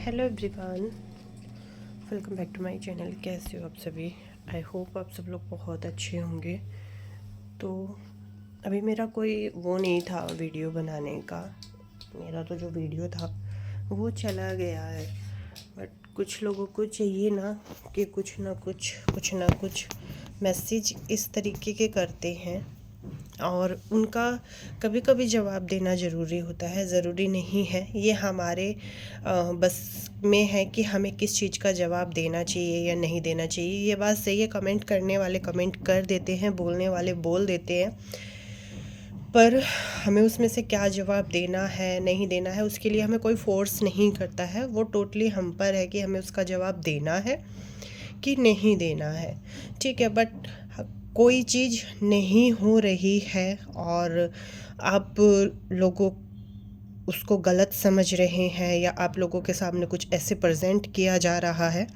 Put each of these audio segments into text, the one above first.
Hello everyone, welcome back to my channel. कैसे हो आप सभी? आई होप आप सब लोग बहुत अच्छे होंगे। तो अभी मेरा कोई वो नहीं था वीडियो बनाने का। मेरा तो जो वीडियो था वो चला गया है, बट कुछ लोगों को चाहिए ना कि कुछ ना कुछ मैसेज इस तरीके के करते हैं और उनका कभी कभी जवाब देना ज़रूरी होता है। ज़रूरी नहीं है, ये हमारे बस में है कि हमें किस चीज़ का जवाब देना चाहिए या नहीं देना चाहिए। ये बात सही है, कमेंट करने वाले कमेंट कर देते हैं, बोलने वाले बोल देते हैं, पर हमें उसमें से क्या जवाब देना है नहीं देना है उसके लिए हमें कोई फोर्स नहीं करता है। वो टोटली हम पर है कि हमें उसका जवाब देना है कि नहीं देना है। ठीक है, बट कोई चीज़ नहीं हो रही है और आप लोगों उसको गलत समझ रहे हैं या आप लोगों के सामने कुछ ऐसे प्रेजेंट किया जा रहा है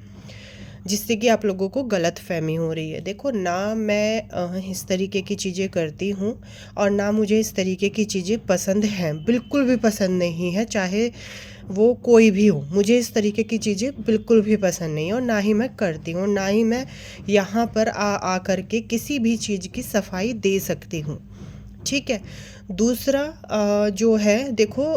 जिससे कि आप लोगों को गलत फहमी हो रही है। देखो ना, मैं इस तरीके की चीज़ें करती हूँ और ना मुझे इस तरीके की चीज़ें पसंद हैं, बिल्कुल भी पसंद नहीं है, चाहे वो कोई भी हो। मुझे इस तरीके की चीज़ें बिल्कुल भी पसंद नहीं है और ना ही मैं करती हूँ, ना ही मैं यहाँ पर आ कर के किसी भी चीज़ की सफाई दे सकती हूँ। ठीक है। दूसरा जो है, देखो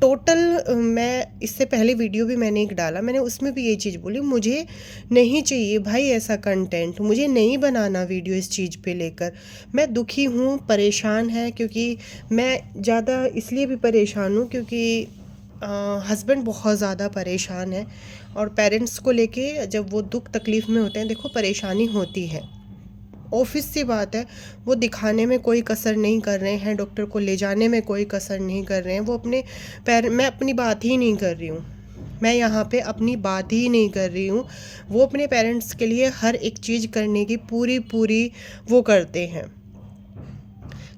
टोटल मैं इससे पहले वीडियो भी मैंने एक डाला, मैंने उसमें भी ये चीज़ बोली, मुझे नहीं चाहिए भाई ऐसा कंटेंट, मुझे नहीं बनाना वीडियो इस चीज़ पे लेकर। मैं दुखी हूँ, परेशान है, क्योंकि मैं ज़्यादा इसलिए भी परेशान हूँ क्योंकि हस्बैंड बहुत ज़्यादा परेशान है और पेरेंट्स को लेके जब वो दुख तकलीफ़ में होते हैं, देखो परेशानी होती है, ऑफिस सी बात है। वो दिखाने में कोई कसर नहीं कर रहे हैं, डॉक्टर को ले जाने में कोई कसर नहीं कर रहे हैं। वो अपने मैं अपनी बात ही नहीं कर रही हूँ, मैं यहाँ पे अपनी बात ही नहीं कर रही हूँ। वो अपने पेरेंट्स के लिए हर एक चीज़ करने की पूरी पूरी वो करते हैं।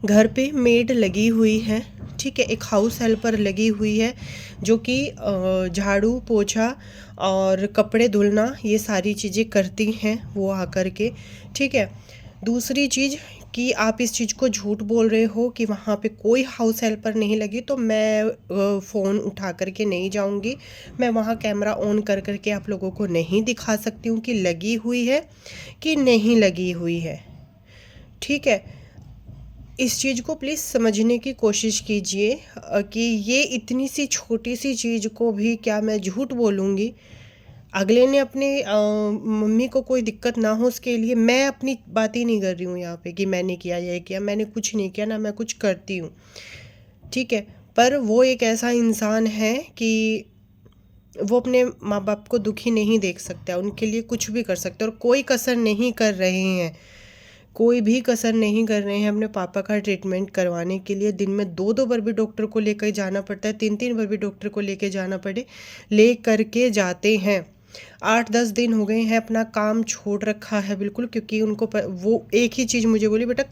घर पे मेड लगी हुई है, ठीक है, एक हाउस हेल्पर लगी हुई है जो कि झाड़ू पोछा और कपड़े धुलना ये सारी चीज़ें करती हैं वो आकर के। ठीक है। दूसरी चीज़ कि आप इस चीज़ को झूठ बोल रहे हो कि वहाँ पे कोई हाउस हेल्पर नहीं लगी, तो मैं फ़ोन उठा करके नहीं जाऊँगी। मैं वहाँ कैमरा ऑन कर करके आप लोगों को नहीं दिखा सकती हूँ कि लगी हुई है कि नहीं लगी हुई है। ठीक है। इस चीज़ को प्लीज़ समझने की कोशिश कीजिए कि ये इतनी सी छोटी सी चीज़ को भी क्या मैं झूठ बोलूँगी? अगले ने अपने मम्मी को कोई दिक्कत ना हो उसके लिए, मैं अपनी बात ही नहीं कर रही हूँ यहाँ पे कि मैंने किया ये किया, मैंने कुछ नहीं किया, ना मैं कुछ करती हूँ। ठीक है। पर वो एक ऐसा इंसान है कि वो अपने माँ बाप को दुखी नहीं देख सकता, उनके लिए कुछ भी कर सकता है और कोई कसर नहीं कर रहे हैं, कोई भी कसर नहीं कर रहे हैं अपने पापा का ट्रीटमेंट करवाने के लिए। दिन में 2-2 बार भी डॉक्टर को लेकर जाना पड़ता है, 3-3 बार भी डॉक्टर को लेके जाना पड़े, ले करके जाते हैं। 8-10 दिन हो गए हैं अपना काम छोड़ रखा है बिल्कुल, क्योंकि उनको वो एक ही चीज़ मुझे बोली, बेटा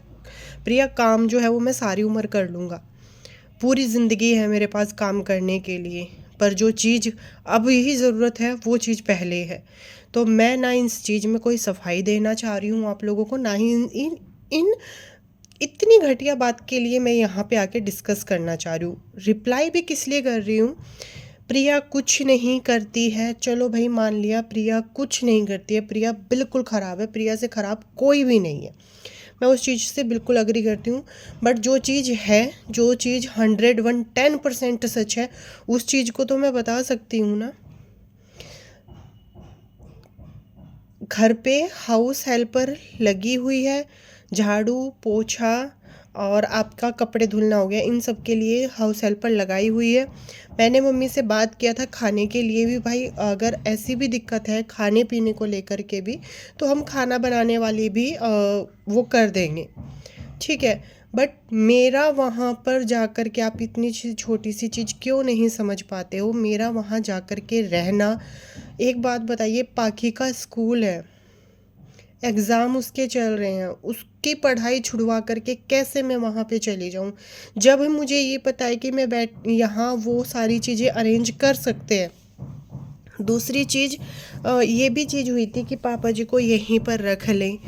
प्रिया काम जो है वो मैं सारी उम्र कर लूँगा, पूरी ज़िंदगी है मेरे पास काम करने के लिए, पर जो चीज़ अब यही ज़रूरत है वो चीज़ पहले है। तो मैं ना इस चीज़ में कोई सफाई देना चाह रही हूँ आप लोगों को, ना ही इन इतनी घटिया बात के लिए मैं यहाँ पे आके डिस्कस करना चाह रही हूँ। रिप्लाई भी किस लिए कर रही हूँ? प्रिया कुछ नहीं करती है, चलो भाई मान लिया प्रिया कुछ नहीं करती है, प्रिया बिल्कुल ख़राब है, प्रिया से ख़राब कोई भी नहीं है, मैं उस चीज़ से बिल्कुल अग्री करती हूँ। बट जो चीज़ है, जो चीज़ 110% सच है, उस चीज़ को तो मैं बता सकती हूँ ना। घर पे हाउस हेल्पर लगी हुई है, झाड़ू पोछा और आपका कपड़े धुलना हो गया, इन सब के लिए हाउस हेल्पर लगाई हुई है। मैंने मम्मी से बात किया था खाने के लिए भी, भाई अगर ऐसी भी दिक्कत है खाने पीने को लेकर के भी, तो हम खाना बनाने वाली भी वो कर देंगे। ठीक है। बट मेरा वहाँ पर जाकर के आप इतनी छोटी सी चीज़ क्यों नहीं समझ पाते हो? मेरा वहाँ जाकर के रहना, एक बात बताइए, पाखी का स्कूल है, एग्ज़ाम उसके चल रहे हैं, उसकी पढ़ाई छुड़वा करके कैसे मैं वहाँ पे चली जाऊँ, जब मुझे ये पता है कि मैं यहाँ वो सारी चीज़ें अरेंज कर सकते हैं। दूसरी चीज़ ये भी चीज़ हुई थी कि पापा जी को यहीं पर रख लें,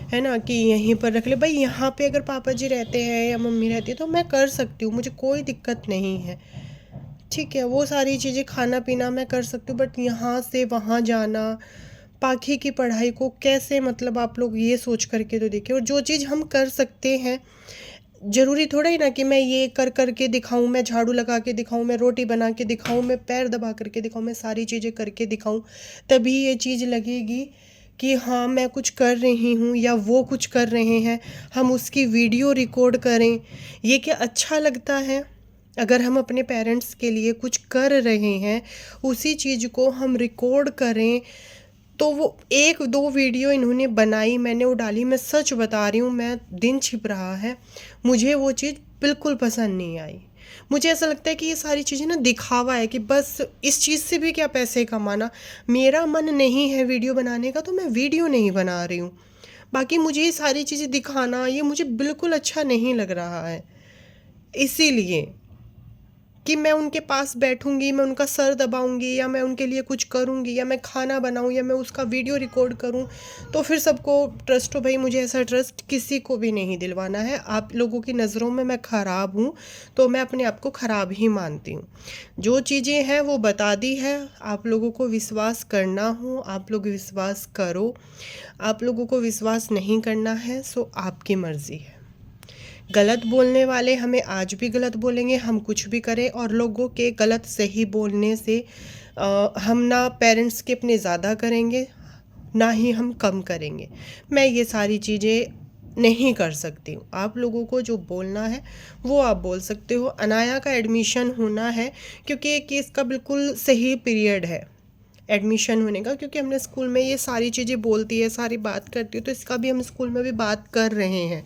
है ना, कि यहीं पर रख ले भाई। यहाँ पे अगर पापा जी रहते हैं या मम्मी रहती है तो मैं कर सकती हूँ, मुझे कोई दिक्कत नहीं है। ठीक है, वो सारी चीज़ें खाना पीना मैं कर सकती हूँ, बट यहाँ से वहाँ जाना, बाकी की पढ़ाई को कैसे, मतलब आप लोग ये सोच करके तो देखिए। और जो चीज़ हम कर सकते हैं, ज़रूरी थोड़ा ही ना कि मैं ये कर करके दिखाऊं, मैं झाड़ू लगा के दिखाऊं, मैं रोटी बना के दिखाऊं, मैं पैर दबा करके दिखाऊं, मैं सारी चीज़ें करके दिखाऊं, तभी ये चीज़ लगेगी कि हाँ मैं कुछ कर रही हूँ या वो कुछ कर रहे हैं। हम उसकी वीडियो रिकॉर्ड करें, ये क्या अच्छा लगता है? अगर हम अपने पेरेंट्स के लिए कुछ कर रहे हैं, उसी चीज़ को हम रिकॉर्ड करें, तो वो एक दो वीडियो इन्होंने बनाई, मैंने वो डाली, मैं सच बता रही हूँ, मैं दिन छिप रहा है, मुझे वो चीज़ बिल्कुल पसंद नहीं आई। मुझे ऐसा लगता है कि ये सारी चीज़ें ना दिखावा है, कि बस इस चीज़ से भी क्या पैसे कमाना। मेरा मन नहीं है वीडियो बनाने का, तो मैं वीडियो नहीं बना रही हूँ। बाकी मुझे ये सारी चीज़ें दिखाना, ये मुझे बिल्कुल अच्छा नहीं लग रहा है। इसीलिए कि मैं उनके पास बैठूंगी, मैं उनका सर दबाऊंगी, या मैं उनके लिए कुछ करूंगी, या मैं खाना बनाऊं, या मैं उसका वीडियो रिकॉर्ड करूं, तो फिर सबको ट्रस्ट हो। भाई मुझे ऐसा ट्रस्ट किसी को भी नहीं दिलवाना है। आप लोगों की नज़रों में मैं ख़राब हूं, तो मैं अपने आप को ख़राब ही मानती हूं। जो चीज़ें हैं वो बता दी है, आप लोगों को विश्वास करना हो आप लोग विश्वास करो, आप लोगों को विश्वास नहीं करना है सो आपकी मर्ज़ी है। गलत बोलने वाले हमें आज भी गलत बोलेंगे, हम कुछ भी करें। और लोगों के गलत सही बोलने से हम ना पेरेंट्स के अपने ज़्यादा करेंगे, ना ही हम कम करेंगे। मैं ये सारी चीज़ें नहीं कर सकती हूँ। आप लोगों को जो बोलना है वो आप बोल सकते हो। अनाया का एडमिशन होना है, क्योंकि एक केस का बिल्कुल सही पीरियड है एडमिशन होने का, क्योंकि हमने स्कूल में ये सारी चीज़ें बोलती है, सारी बात करती है, तो इसका भी हम स्कूल में भी बात कर रहे हैं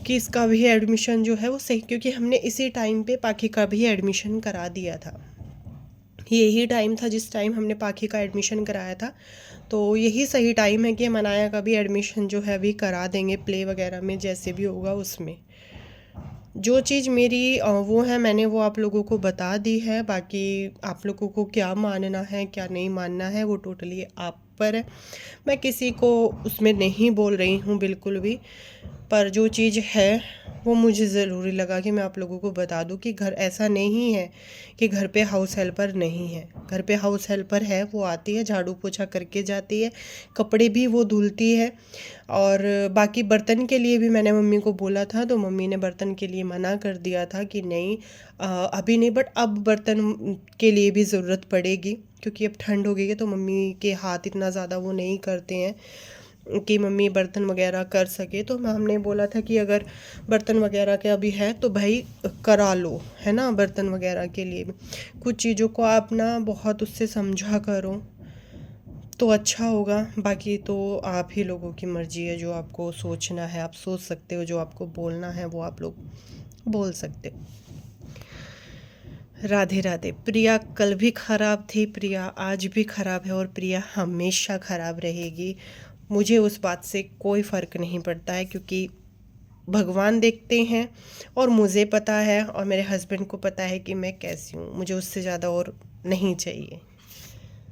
कि इसका भी एडमिशन जो है वो सही, क्योंकि हमने इसी टाइम पे पाखी का भी एडमिशन करा दिया था। यही टाइम था जिस टाइम हमने पाखी का एडमिशन कराया था, तो यही सही टाइम है कि हम अनाया का भी एडमिशन जो है अभी करा देंगे, प्ले वगैरह में जैसे भी होगा उसमें। जो चीज़ मेरी वो है, मैंने वो आप लोगों को बता दी है। बाकी आप लोगों को क्या मानना है क्या नहीं मानना है वो टोटली आप पर है। मैं किसी को उसमें नहीं बोल रही हूँ बिल्कुल भी, पर जो चीज़ है वो मुझे ज़रूरी लगा कि मैं आप लोगों को बता दूं कि घर ऐसा नहीं है कि घर पे हाउस हेल्पर नहीं है। घर पे हाउस हेल्पर है, वो आती है, झाड़ू पोछा करके जाती है, कपड़े भी वो धुलती है। और बाकी बर्तन के लिए भी मैंने मम्मी को बोला था, तो मम्मी ने बर्तन के लिए मना कर दिया था कि नहीं अभी नहीं, बट अब बर्तन के लिए भी ज़रूरत पड़ेगी, क्योंकि अब ठंड हो गई है, तो मम्मी के हाथ इतना ज़्यादा वो नहीं करते हैं कि मम्मी बर्तन वगैरह कर सके। तो हमने बोला था कि अगर बर्तन वगैरह के अभी है तो भाई करा लो, है ना। बर्तन वगैरह के लिए भी कुछ चीज़ों को आप ना बहुत उससे समझा करो तो अच्छा होगा। बाकी तो आप ही लोगों की मर्ज़ी है, जो आपको सोचना है आप सोच सकते हो, जो आपको बोलना है वो आप लोग बोल सकते हो। राधे राधे। प्रिया कल भी ख़राब थी, प्रिया आज भी ख़राब है, और प्रिया हमेशा ख़राब रहेगी। मुझे उस बात से कोई फ़र्क नहीं पड़ता है, क्योंकि भगवान देखते हैं और मुझे पता है और मेरे हस्बैंड को पता है कि मैं कैसी हूँ। मुझे उससे ज़्यादा और नहीं चाहिए।